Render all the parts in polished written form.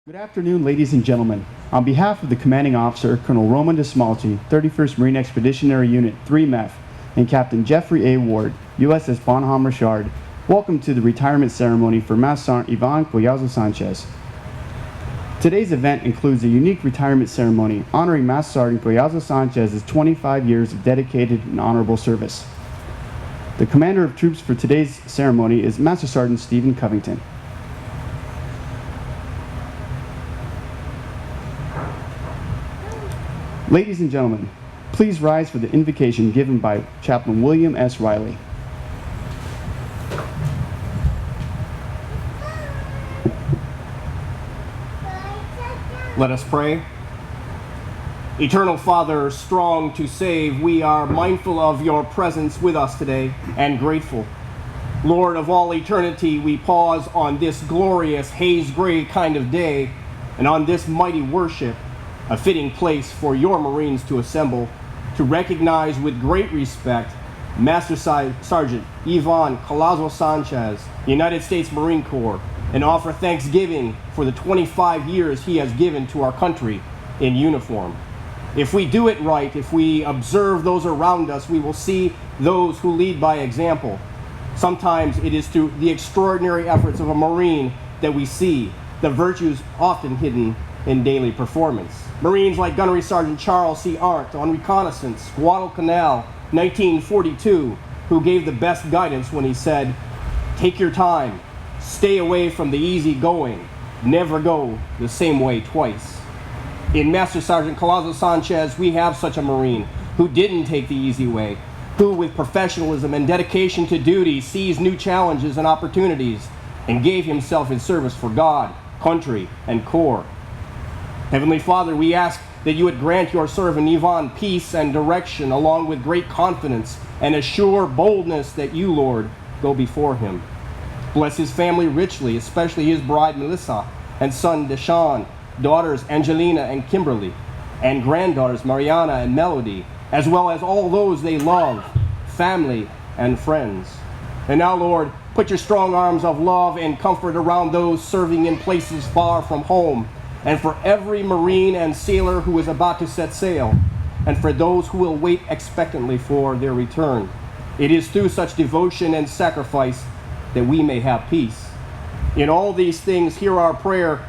Good afternoon, ladies and gentlemen. On behalf of the Commanding Officer, Colonel Roman DeSmalti, 31st Marine Expeditionary Unit 3MEF, and Captain Jeffrey A. Ward, USS Bonhomme Richard, welcome to the retirement ceremony for Master Sergeant Ivan Collazosanchez. Today's event includes a unique retirement ceremony honoring Master Sergeant Collazosanchez's 25 years of dedicated and honorable service. The commander of troops for today's ceremony is Master Sergeant Stephen Covington. Ladies and gentlemen, please rise for the invocation given by Chaplain William S. Riley. Let us pray. Eternal Father, strong to save, we are mindful of your presence with us today and grateful. Lord of all eternity, we pause on this glorious haze-gray kind of day and on this mighty worship, a fitting place for your Marines to assemble, to recognize with great respect Master Sergeant Ivan Collazosanchez, United States Marine Corps, and offer thanksgiving for the 25 years he has given to our country in uniform. If we do it right, if we observe those around us, we will see those who lead by example. Sometimes it is through the extraordinary efforts of a Marine that we see the virtues often hidden in daily performance. Marines like Gunnery Sergeant Charles C. Arndt on reconnaissance, Guadalcanal, 1942, who gave the best guidance when he said, "Take your time, stay away from the easy going, never go the same way twice." In Master Sergeant Collazosanchez, we have such a Marine who didn't take the easy way, who with professionalism and dedication to duty seized new challenges and opportunities and gave himself in service for God, country, and Corps. Heavenly Father, we ask that you would grant your servant Ivan peace and direction, along with great confidence and a sure boldness that you, Lord, go before him. Bless his family richly, especially his bride Melissa and son Deshaun, daughters Angelina and Kimberly, and granddaughters Mariana and Melody, as well as all those they love, family and friends. And now, Lord, put your strong arms of love and comfort around those serving in places far from home, and for every Marine and sailor who is about to set sail, and for those who will wait expectantly for their return. It is through such devotion and sacrifice that we may have peace. In all these things, hear our prayer,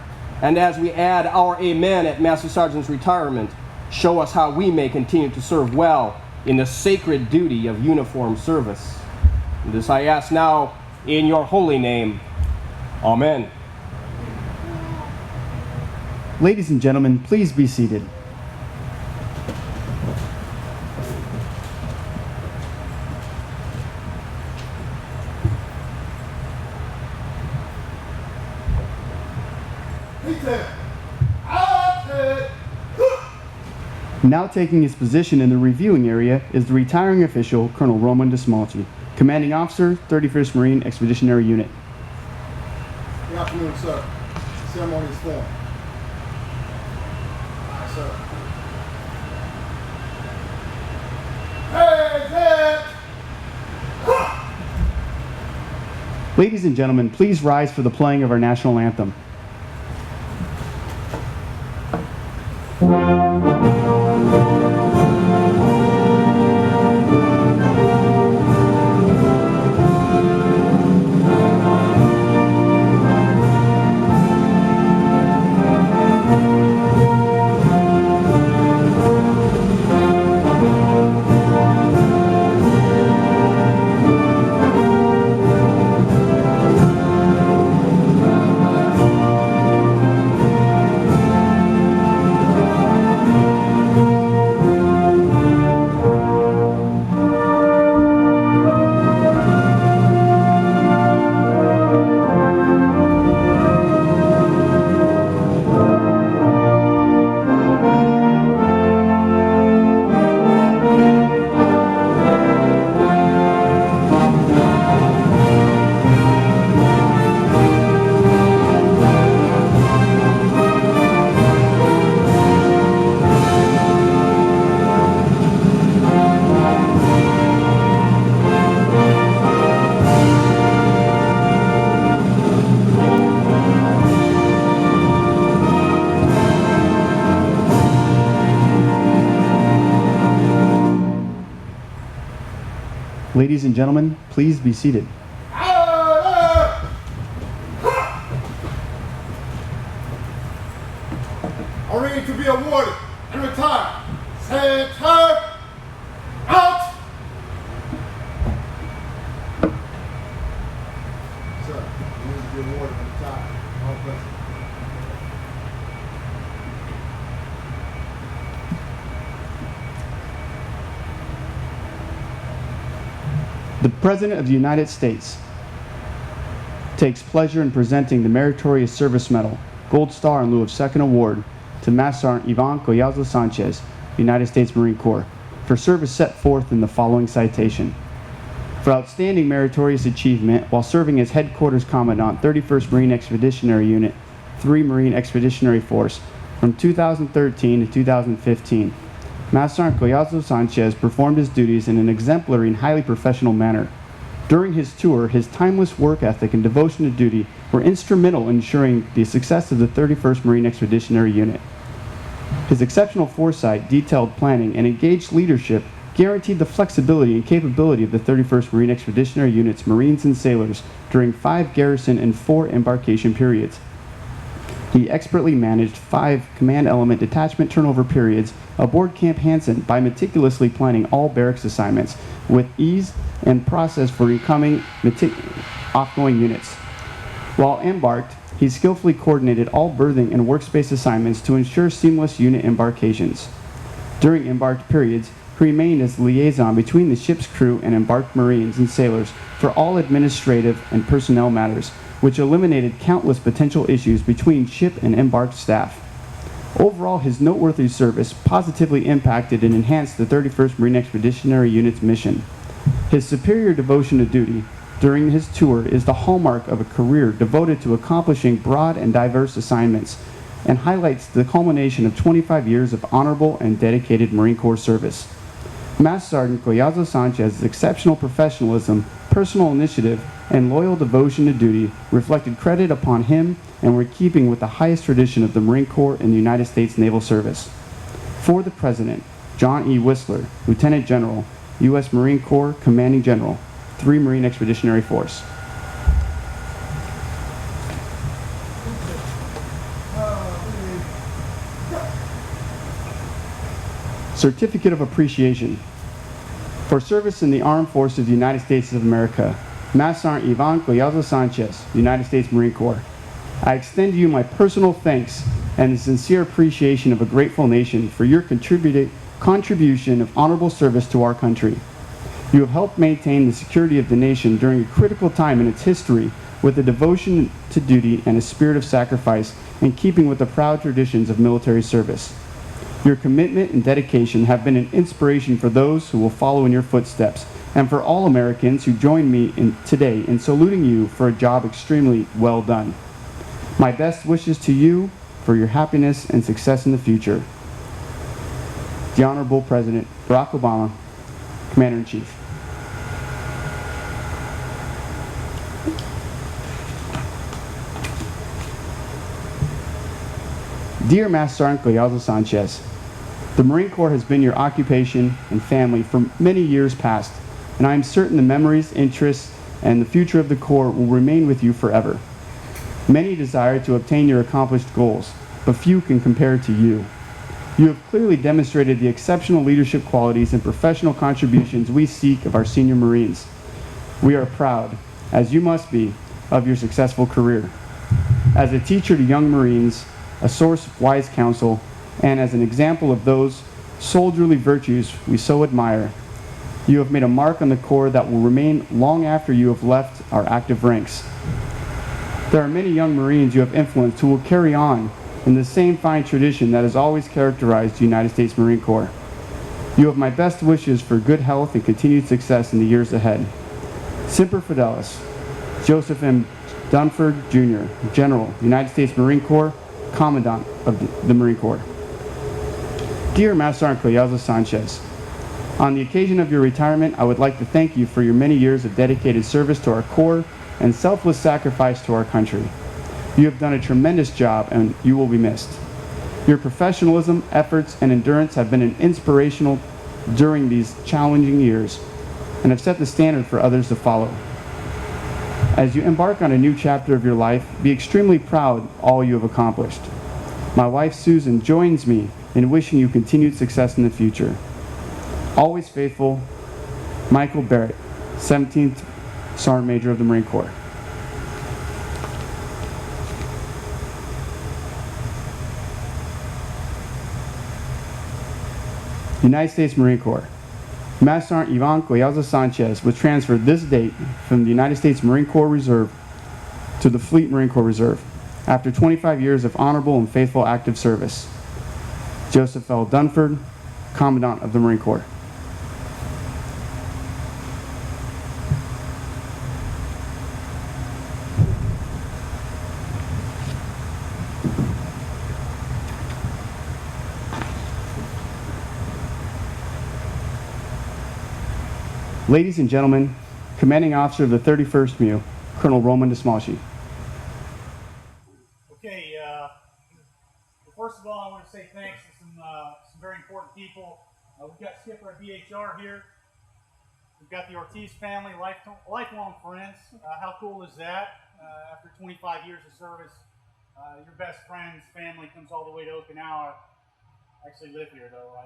and as we add our amen at Master Sergeant's retirement, show us how we may continue to serve well in the sacred duty of uniform service. And this I ask now in your holy name. Amen. Ladies and gentlemen, please be seated. Now taking his position in the reviewing area is the retiring official, Colonel Roman DeSmalti, Commanding Officer, 31st Marine Expeditionary Unit. Good afternoon, sir. The ceremony is formed. Sir. Ladies and gentlemen, please rise for the playing of our national anthem. Ladies and gentlemen, please be seated. Are ready to be awarded and retired. Center out. Sir, you need to be awarded and retired. All present. The President of the United States takes pleasure in presenting the Meritorious Service Medal, Gold Star in lieu of Second Award, to Master Sergeant Ivan Collazosanchez, United States Marine Corps, for service set forth in the following citation. For outstanding meritorious achievement while serving as Headquarters Commandant, 31st Marine Expeditionary Unit, 3 Marine Expeditionary Force, from 2013 to 2015. Master Sergeant Collazosanchez performed his duties in an exemplary and highly professional manner. During his tour, his timeless work ethic and devotion to duty were instrumental in ensuring the success of the 31st Marine Expeditionary Unit. His exceptional foresight, detailed planning, and engaged leadership guaranteed the flexibility and capability of the 31st Marine Expeditionary Unit's Marines and sailors during 5 garrison and 4 embarkation periods. He expertly managed 5 command element detachment turnover periods aboard Camp Hansen by meticulously planning all barracks assignments with ease and process for incoming off-going units. While embarked, he skillfully coordinated all berthing and workspace assignments to ensure seamless unit embarkations. During embarked periods, he remained as the liaison between the ship's crew and embarked Marines and sailors for all administrative and personnel matters, which eliminated countless potential issues between ship and embarked staff. Overall, his noteworthy service positively impacted and enhanced the 31st Marine Expeditionary Unit's mission. His superior devotion to duty during his tour is the hallmark of a career devoted to accomplishing broad and diverse assignments, and highlights the culmination of 25 years of honorable and dedicated Marine Corps service. Master Sergeant Collazosanchez's exceptional professionalism, personal initiative, and loyal devotion to duty reflected credit upon him and were in keeping with the highest tradition of the Marine Corps and the United States Naval Service. For the President, John E. Whistler, Lieutenant General, U.S. Marine Corps Commanding General, 3 Marine Expeditionary Force. Certificate of Appreciation. For service in the Armed Forces of the United States of America, Master Sergeant Ivan Collazosanchez, United States Marine Corps. I extend to you my personal thanks and the sincere appreciation of a grateful nation for your contribution of honorable service to our country. You have helped maintain the security of the nation during a critical time in its history with a devotion to duty and a spirit of sacrifice in keeping with the proud traditions of military service. Your commitment and dedication have been an inspiration for those who will follow in your footsteps, and for all Americans who join me today in saluting you for a job extremely well done. My best wishes to you for your happiness and success in the future. The Honorable President Barack Obama, Commander-in-Chief. Dear Master Sergeant Collazosanchez, the Marine Corps has been your occupation and family for many years past, and I am certain the memories, interests, and the future of the Corps will remain with you forever. Many desire to obtain your accomplished goals, but few can compare to you. You have clearly demonstrated the exceptional leadership qualities and professional contributions we seek of our senior Marines. We are proud, as you must be, of your successful career. As a teacher to young Marines, a source of wise counsel, and as an example of those soldierly virtues we so admire, you have made a mark on the Corps that will remain long after you have left our active ranks. There are many young Marines you have influenced who will carry on in the same fine tradition that has always characterized the United States Marine Corps. You have my best wishes for good health and continued success in the years ahead. Semper Fidelis, Joseph M. Dunford, Jr., General, United States Marine Corps, Commandant of the Marine Corps. Dear Master Sergeant Collazosanchez, on the occasion of your retirement, I would like to thank you for your many years of dedicated service to our Corps and selfless sacrifice to our country. You have done a tremendous job and you will be missed. Your professionalism, efforts, and endurance have been an inspirational during these challenging years. and have set the standard for others to follow. As you embark on a new chapter of your life, be extremely proud of all you have accomplished. My wife Susan joins me in wishing you continued success in the future. Always faithful, Michael Barrett, 17th Sergeant Major of the Marine Corps. United States Marine Corps. Master Sergeant Ivan Collazosanchez was transferred this date from the United States Marine Corps Reserve to the Fleet Marine Corps Reserve after 25 years of honorable and faithful active service. Joseph L. Dunford, Commandant of the Marine Corps. Ladies and gentlemen, Commanding Officer of the 31st MU, Colonel Roman Desmalchi. Okay, first of all, I want to say thanks to some very important people. We've got Skipper at BHR here. We've got the Ortiz family, lifelong friends. How cool is that? After 25 years of service, your best friend's family comes all the way to Okinawa. I actually live here, though.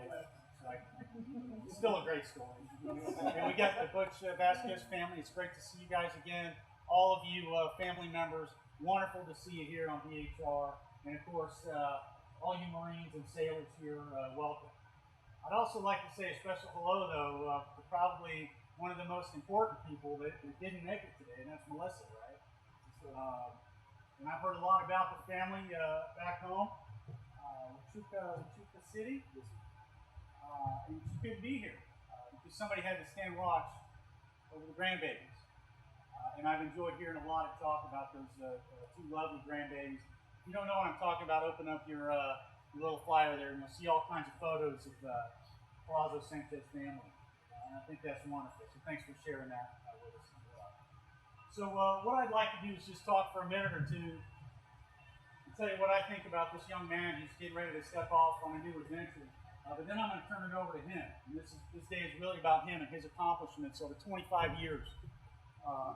It's still a great story. And we got the Butch Vasquez family. It's great to see you guys again. All of you family members, wonderful to see you here on BHR. And of course, all you Marines and sailors here, welcome. I'd also like to say a special hello, though, to probably one of the most important people that didn't make it today, and that's Melissa, right? And I've heard a lot about the family back home, Wichita City. And she couldn't be here because somebody had to stand watch over the grandbabies. And I've enjoyed hearing a lot of talk about those two lovely grandbabies. If you don't know what I'm talking about, open up your little flyer there and you'll see all kinds of photos of Collazosanchez family. And I think that's wonderful. So thanks for sharing that with us. So what I'd like to do is just talk for a minute or two and tell you what I think about this young man who's getting ready to step off on a new adventure. But then I'm going to turn it over to him. And this day is really about him and his accomplishments over 25 years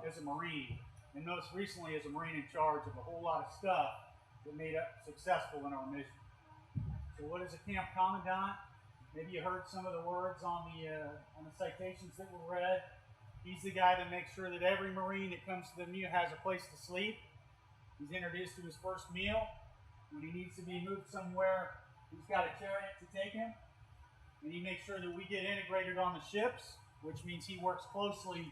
as a Marine, and most recently as a Marine in charge of a whole lot of stuff that made us successful in our mission. So what is a camp commandant? Maybe you heard some of the words on the citations that were read. He's the guy that makes sure that every Marine that comes to the MU has a place to sleep. He's introduced to his first meal. When he needs to be moved somewhere, he's got a chariot to take him, and he makes sure that we get integrated on the ships, which means he works closely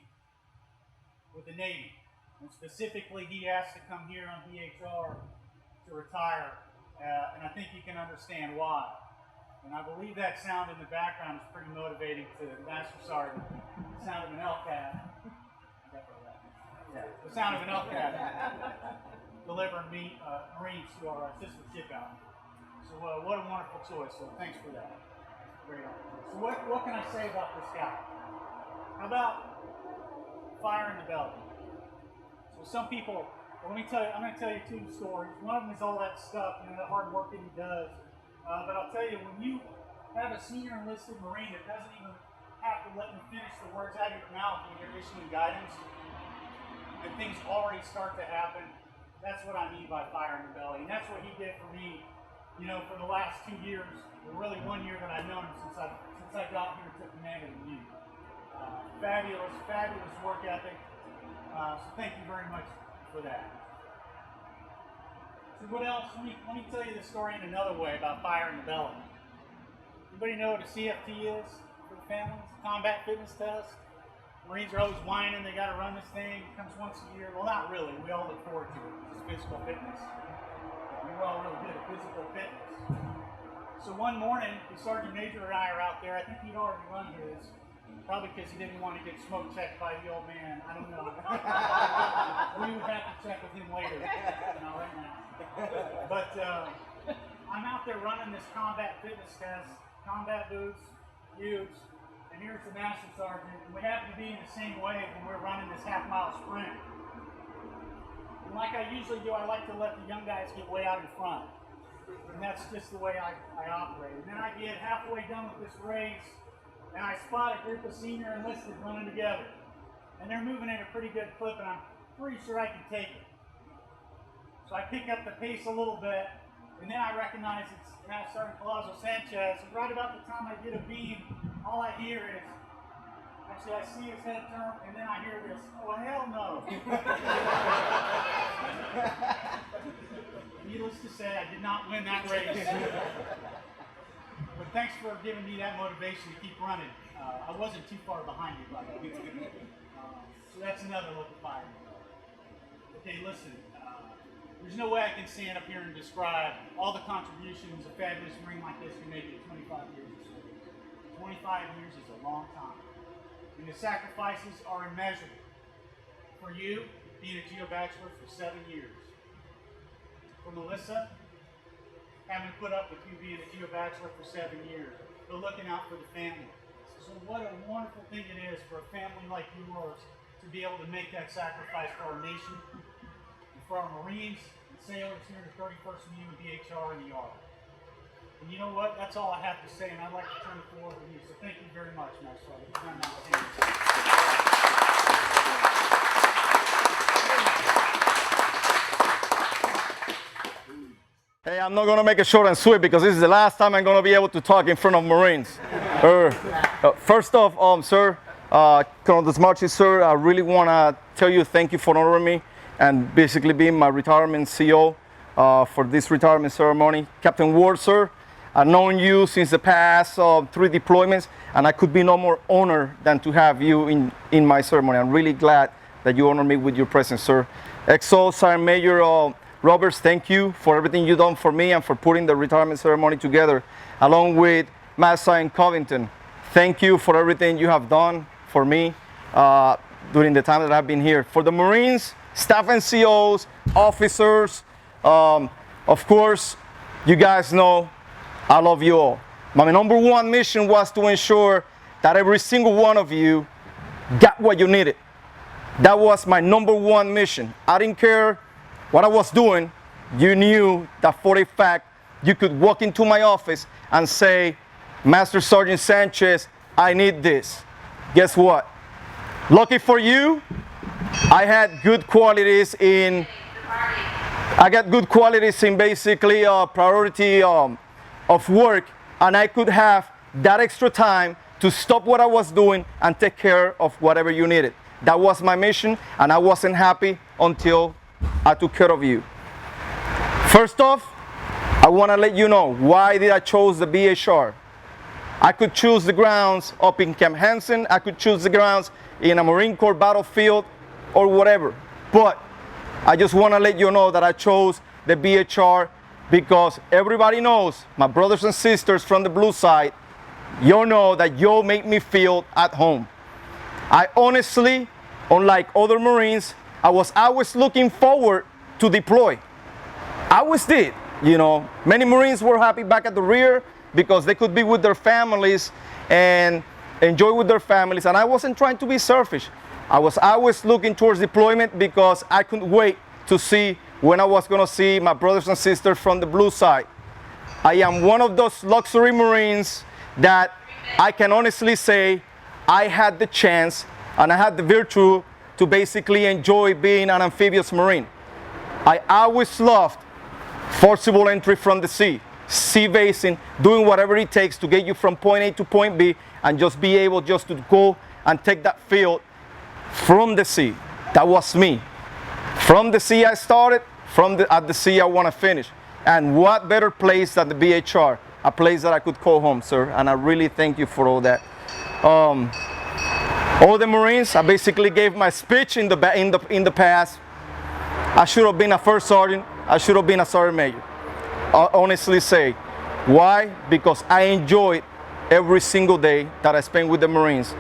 with the Navy. And specifically, he asked to come here on BHR to retire, and I think you can understand why. And I believe that sound in the background is pretty motivating to Master Sergeant. The sound of an LCAT. The sound of an LCAT delivering Marines to our sister shipyard. So what a wonderful choice, so thanks for that. Great honor. So what can I say about this guy? How about fire in the belly? So some people, I'm going to tell you two stories. One of them is all that stuff, the hard work that he does. But I'll tell you, when you have a senior enlisted Marine that doesn't even have to let you finish the words out of your mouth when you're issuing guidance, and things already start to happen, that's what I mean by fire in the belly. And that's what he did for me. For the last 2 years, or really 1 year that I've known him since I got here to command of the MU. Fabulous work ethic. So thank you very much for that. So what else? Let me tell you the story in another way about fire in the belly. Anybody know what a CFT is for the families? Combat fitness test. Marines are always whining they got to run this thing. It comes once a year. Well, not really. We all look forward to it. It's physical fitness. We're all really good at physical fitness. So one morning, the Sergeant Major and I are out there. I think he'd already run his, probably because he didn't want to get smoke checked by the old man. I don't know. We would have to check with him later, right now. But I'm out there running this combat fitness test, combat boots, huge, and here's the Master Sergeant, and we happen to be in the same way when we're running this half-mile sprint. And like I usually do, I like to let the young guys get way out in front. And that's just the way I operate. And then I get halfway done with this race, and I spot a group of senior enlisted running together. And they're moving at a pretty good clip, and I'm pretty sure I can take it. So I pick up the pace a little bit, and then I recognize it's Master Sergeant Collazosanchez. And right about the time I get a beam, all I hear is, actually I see his head turn, and then I hear this, oh hell no. Needless to say, I did not win that race. But thanks for giving me that motivation to keep running. I wasn't too far behind you, by the way. So that's another look at fire. Okay, listen. There's no way I can stand up here and describe all the contributions a fabulous Marine like this can make in 25 years of service. 25 years is a long time. And the sacrifices are immeasurable. For you, being a Geo Bachelor for 7 years. For Melissa, having to put up with you being a Geo Bachelor for 7 years, but looking out for the family. So what a wonderful thing it is for a family like yours to be able to make that sacrifice for our nation, and for our Marines and sailors here in the 31st MU and BHR and the Army. And you know what? That's all I have to say, and I'd like to turn the floor over to you. So thank you very much, Master Sergeant. Hey, I'm not going to make it short and sweet because this is the last time I'm going to be able to talk in front of Marines. First off, sir, Collazosanchez, sir, I really want to tell you thank you for honoring me and basically being my retirement CO for this retirement ceremony. Captain Ward, sir, I've known you since the past 3 deployments, and I could be no more honored than to have you in my ceremony. I'm really glad that you honor me with your presence, sir. XO Sergeant Major Roberts, thank you for everything you've done for me and for putting the retirement ceremony together. Along with Master Sergeant Covington, thank you for everything you have done for me during the time that I've been here. For the Marines, staff and COs, officers, of course, you guys know I love you all. My number one mission was to ensure that every single one of you got what you needed. That was my number one mission. I didn't care what I was doing. You knew that for a fact you could walk into my office and say, Master Sergeant Sanchez, I need this. Guess what? Lucky for you, I got good qualities in basically priority of work, and I could have that extra time to stop what I was doing and take care of whatever you needed. That was my mission, and I wasn't happy until I took care of you. First off, I want to let you know why did I chose the BHR. I could choose the grounds up in Camp Hansen, I could choose the grounds in a Marine Corps battlefield or whatever. But I just want to let you know that I chose the BHR because everybody knows, my brothers and sisters from the blue side, you know that you make me feel at home. I honestly, unlike other Marines, I was always looking forward to deploy. I always did, you know. Many Marines were happy back at the rear because they could be with their families and enjoy with their families, and I wasn't trying to be selfish. I was always looking towards deployment because I couldn't wait to see when I was going to see my brothers and sisters from the blue side. I am one of those luxury Marines that I can honestly say I had the chance and I had the virtue to basically enjoy being an amphibious Marine. I always loved forcible entry from the sea basing, doing whatever it takes to get you from point A to point B and just be able just to go and take that field from the sea. That was me. From the sea I started, at the sea I want to finish. And what better place than the BHR, a place that I could call home, sir. And I really thank you for all that. All the Marines, I basically gave my speech in the past. I should have been a first sergeant. I should have been a sergeant major. I honestly say. Why? Because I enjoyed every single day that I spent with the Marines.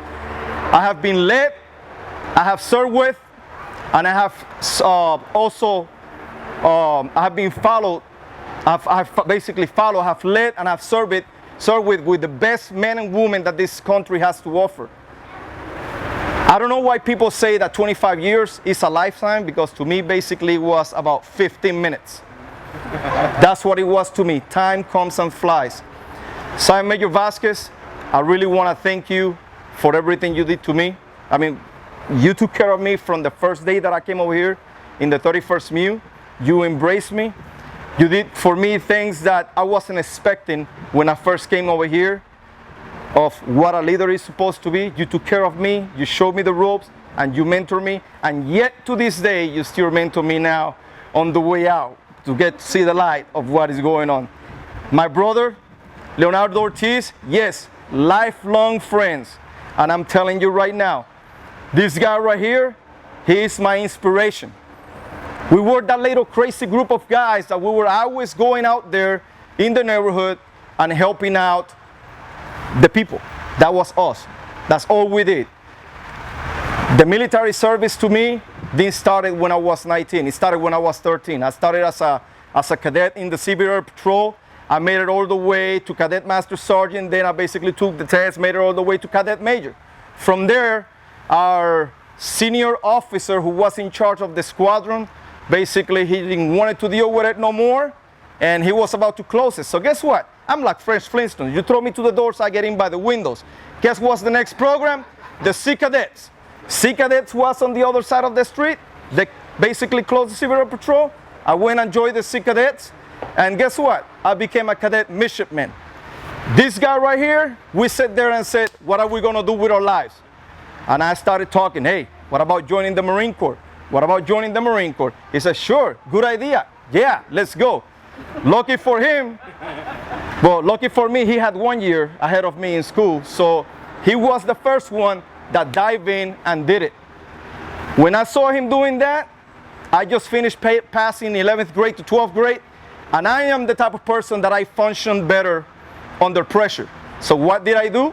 I have been led, I have served with, and I have I have been followed. I've basically followed, have led, and have served with the best men and women that this country has to offer. I don't know why people say that 25 years is a lifetime, because to me basically it was about 15 minutes. That's what it was to me. Time comes and flies. Sergeant Major Vasquez, I really want to thank you for everything you did to me. I mean, you took care of me from the first day that I came over here in the 31st MU. You embraced me. You did for me things that I wasn't expecting when I first came over here of what a leader is supposed to be. You took care of me, you showed me the ropes, and you mentored me. And yet to this day, you still mentor me now on the way out to get to see the light of what is going on. My brother, Leonardo Ortiz, yes, lifelong friends. And I'm telling you right now, this guy right here, he is my inspiration. We were that little crazy group of guys that we were always going out there in the neighborhood and helping out the people. That was us. That's all we did. The military service to me didn't start when I was 19. It started when I was 13. I started as a cadet in the Civil Air Patrol. I made it all the way to Cadet Master Sergeant. Then I basically took the test, made it all the way to Cadet Major. From there, our senior officer who was in charge of the squadron, basically he didn't want to deal with it no more, and he was about to close it. So guess what? I'm like Fresh Flintstones. You throw me to the doors, I get in by the windows. Guess what's the next program? The Sea Cadets. Sea Cadets was on the other side of the street. They basically closed the Civil Air Patrol. I went and joined the Sea Cadets, and guess what? I became a cadet midshipman. This guy right here, we sat there and said, what are we gonna do with our lives? And I started talking, hey, what about joining the Marine Corps? What about joining the Marine Corps? He said, sure, good idea. Yeah, let's go. Lucky for him, well, lucky for me, he had 1 year ahead of me in school. So he was the first one that dived in and did it. When I saw him doing that, I just finished passing 11th grade to 12th grade. And I am the type of person that I function better under pressure. So what did I do?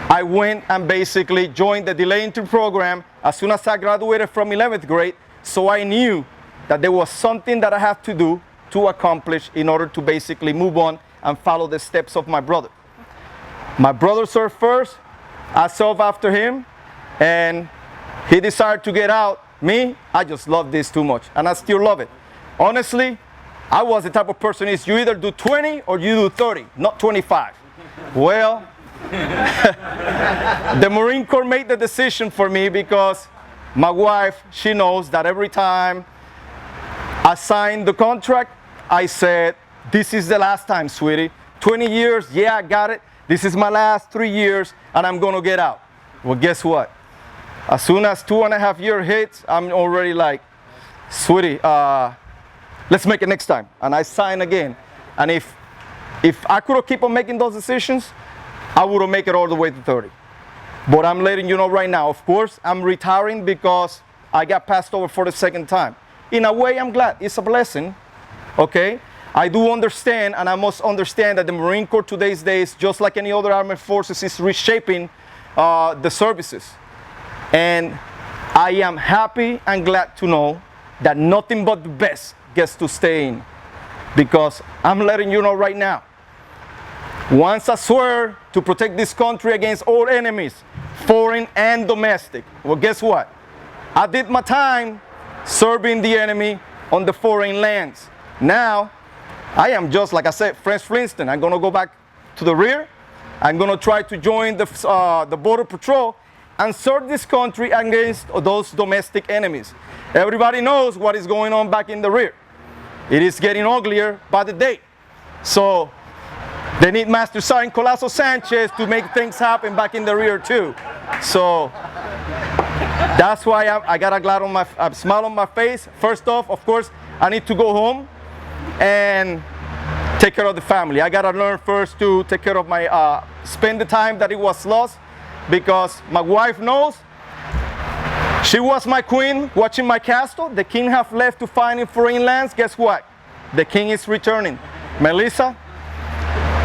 I went and basically joined the delay entry program as soon as I graduated from 11th grade, so I knew that there was something that I had to do to accomplish in order to basically move on and follow the steps of my brother. My brother served first, I served after him, and he decided to get out. Me, I just love this too much, and I still love it. Honestly, I was the type of person is you either do 20 or you do 30, not 25. Well, the Marine Corps made the decision for me because my wife, she knows that every time I signed the contract, I said, this is the last time, sweetie. 20 years, yeah, I got it. This is my last 3 years, and I'm gonna get out. Well, guess what? As soon as 2.5 years hits, I'm already like, sweetie, let's make it next time. And I sign again. And if I could have keep on making those decisions, I would have made it all the way to 30. But I'm letting you know right now, of course, I'm retiring because I got passed over for the second time. In a way, I'm glad. It's a blessing, okay? I do understand, and I must understand that the Marine Corps today's days, just like any other armed forces, is reshaping the services. And I am happy and glad to know that nothing but the best gets to stay in. Because I'm letting you know right now, once I swear to protect this country against all enemies, foreign and domestic. Well, guess what? I did my time serving the enemy on the foreign lands. Now, I am just, like I said, Fresh Flintstone. I'm going to go back to the rear. I'm going to try to join the Border Patrol and serve this country against those domestic enemies. Everybody knows what is going on back in the rear. It is getting uglier by the day. So they need Master Sergeant Collazosanchez to make things happen back in the rear too. So that's why I got a smile on my face. First off, of course, I need to go home and take care of the family. I gotta learn first to take care of my, spend the time that it was lost, because my wife knows she was my queen watching my castle. The king have left to find in foreign lands. Guess what? The king is returning. Melissa,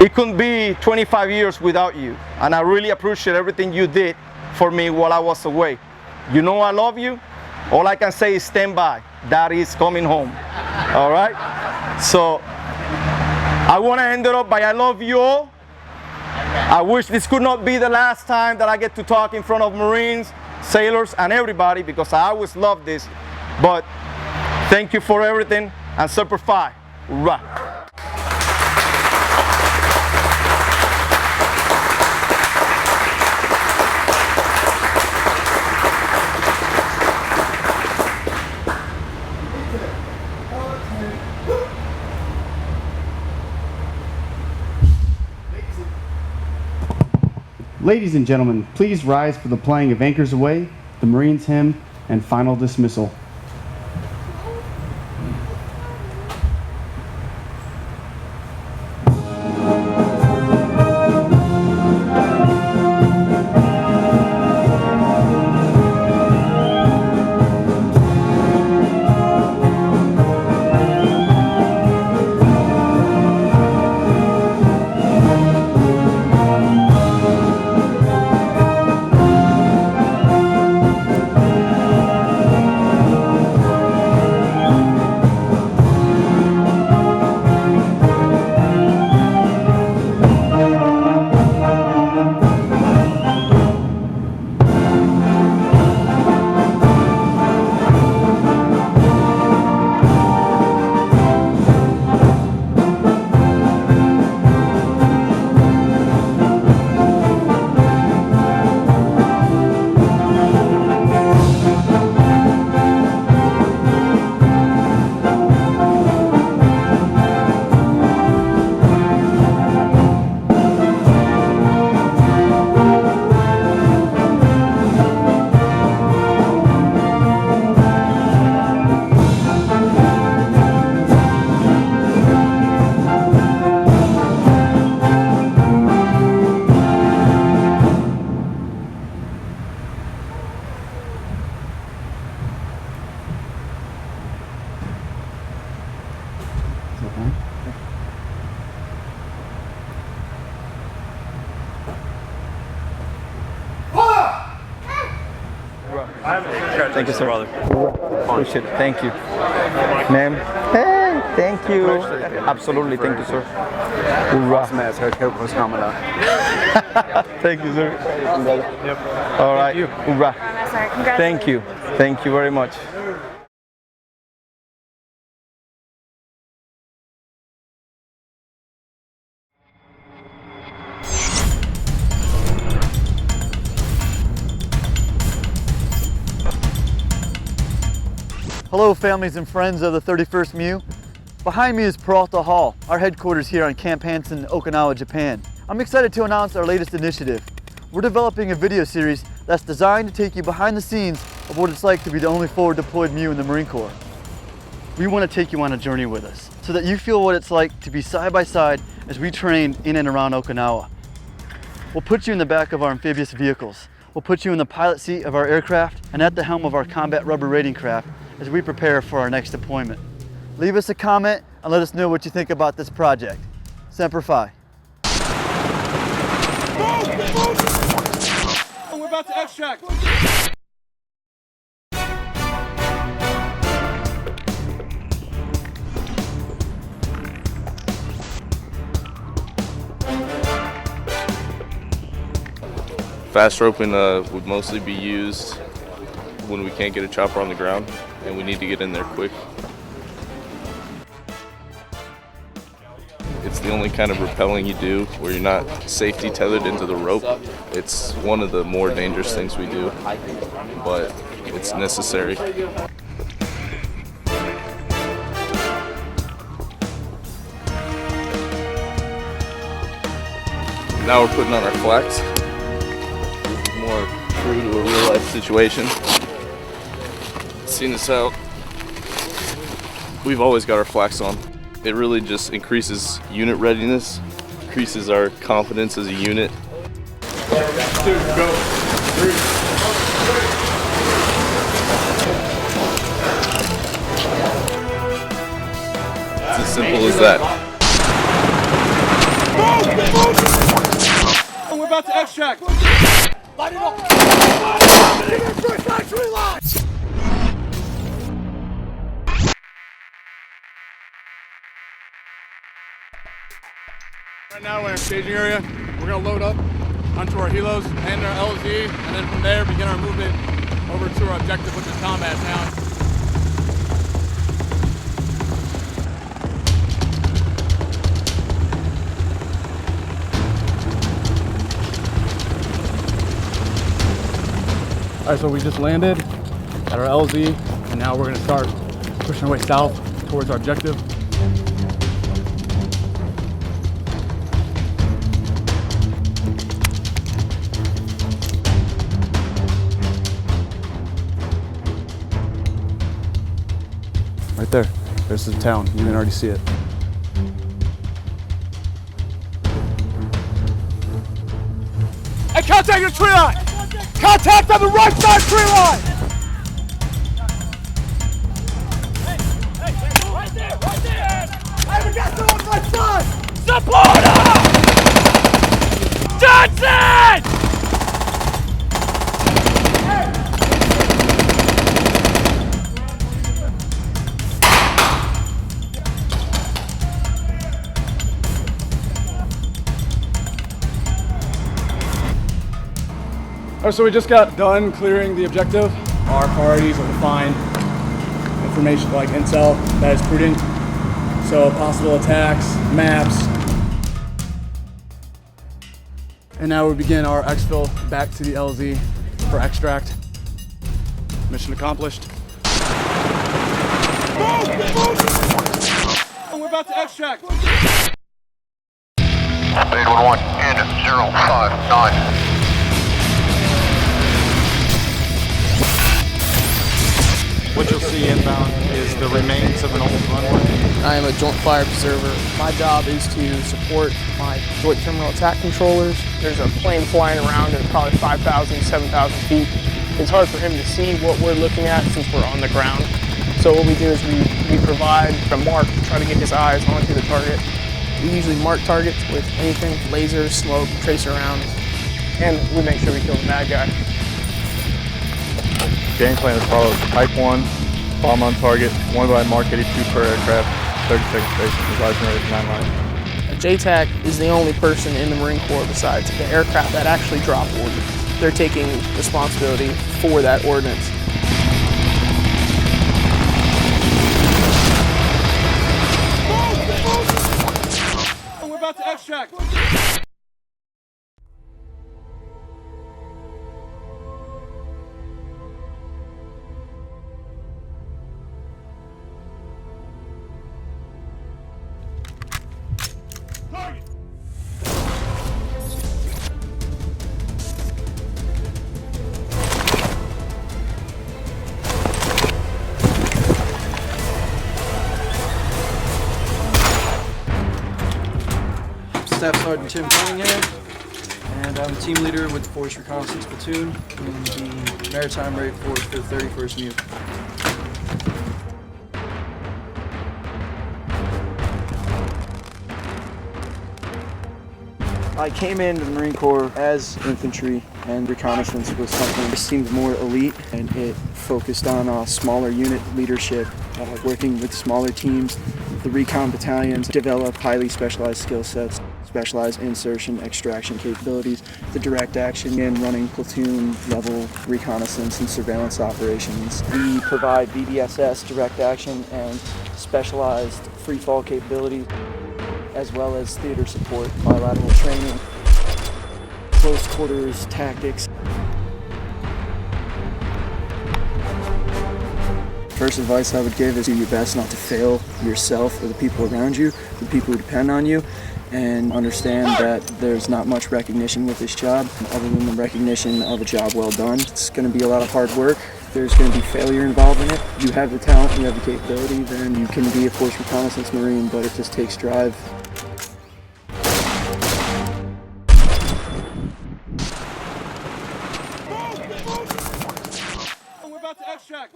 it couldn't be 25 years without you. And I really appreciate everything you did for me while I was away. You know I love you. All I can say is stand by. Daddy is coming home. All right? So I want to end it up by I love you all. I wish this could not be the last time that I get to talk in front of Marines, sailors, and everybody, because I always love this. But thank you for everything, and Semper Fi. Hoorah. Ladies and gentlemen, please rise for the playing of Anchors Aweigh, the Marines Hymn, and final dismissal. Thank you, sir. Appreciate it. Thank you. Ma'am. Hey, thank you. Absolutely. Thank you, sir. Awesome ass haircut was coming up. Thank you, sir. Yep. All right. Hoorah. Thank you. Thank you very much. Hello families and friends of the 31st MU. Behind me is Peralta Hall, our headquarters here on Camp Hansen, Okinawa, Japan. I'm excited to announce our latest initiative. We're developing a video series that's designed to take you behind the scenes of what it's like to be the only forward deployed MU in the Marine Corps. We want to take you on a journey with us so that you feel what it's like to be side by side as we train in and around Okinawa. We'll put you in the back of our amphibious vehicles. We'll put you in the pilot seat of our aircraft and at the helm of our combat rubber raiding craft as we prepare for our next deployment. Leave us a comment and let us know what you think about this project. Semper Fi. We're about to extract. Fast roping would mostly be used when we can't get a chopper on the ground and we need to get in there quick. It's the only kind of rappelling you do where you're not safety tethered into the rope. It's one of the more dangerous things we do, but it's necessary. Now we're putting on our flax. More true to a real life situation. Seen this out. We've always got our flax on. It really just increases unit readiness, increases our confidence as a unit. 2, go. 3. It's as simple as that. Move! We're about to extract. Light it up. Right now we're in our staging area. We're going to load up onto our helos and our LZ, and then from there begin our movement over to our objective, which is combat now. All right, so we just landed at our LZ, and now we're going to start pushing our way south towards our objective. There's the town. You can already see it. Hey, contact the tree line! Contact on the right side tree line! Right there! Hey, we got someone on my side! Supporter! Johnson! All right, so we just got done clearing the objective. Our priorities are to find information like intel that is prudent. So possible attacks, maps. And now we begin our exfil back to the LZ for extract. Mission accomplished. We're about to extract. 811 in 059. What you'll see inbound is the remains of an old runway. I am a joint fire preserver. My job is to support my joint terminal attack controllers. There's a plane flying around at probably 5,000, 7,000 feet. It's hard for him to see what we're looking at since we're on the ground. So what we do is we provide a mark to try to get his eyes onto the target. We usually mark targets with anything, laser, smoke, tracer rounds, and we make sure we kill the bad guy. Game plan is followed. Type 1, bomb on target, 1 by Mark 82 per aircraft, 30 seconds spacing, device generated 9 lines. A JTAC is the only person in the Marine Corps besides the aircraft that actually drop ordnance. They're taking responsibility for that ordnance. We're about to extract. Staff Sergeant Tim Cunningham, and I'm team leader with the Force Reconnaissance Platoon in the Maritime Raid Force for the 31st MU. I came into the Marine Corps as infantry, and reconnaissance was something that seemed more elite, and it focused on smaller unit leadership, working with smaller teams. The recon battalions develop highly specialized skill sets, specialized insertion, extraction capabilities, the direct action, and running platoon level reconnaissance and surveillance operations. We provide BDSS, direct action, and specialized free fall capabilities, as well as theater support, bilateral training, close quarters tactics. First advice I would give is do your best not to fail yourself or the people around you, the people who depend on you, and understand that there's not much recognition with this job other than the recognition of a job well done. It's going to be a lot of hard work. There's going to be failure involved in it. You have the talent, you have the capability, then you can be a Force Reconnaissance Marine, but it just takes drive. We're about to extract.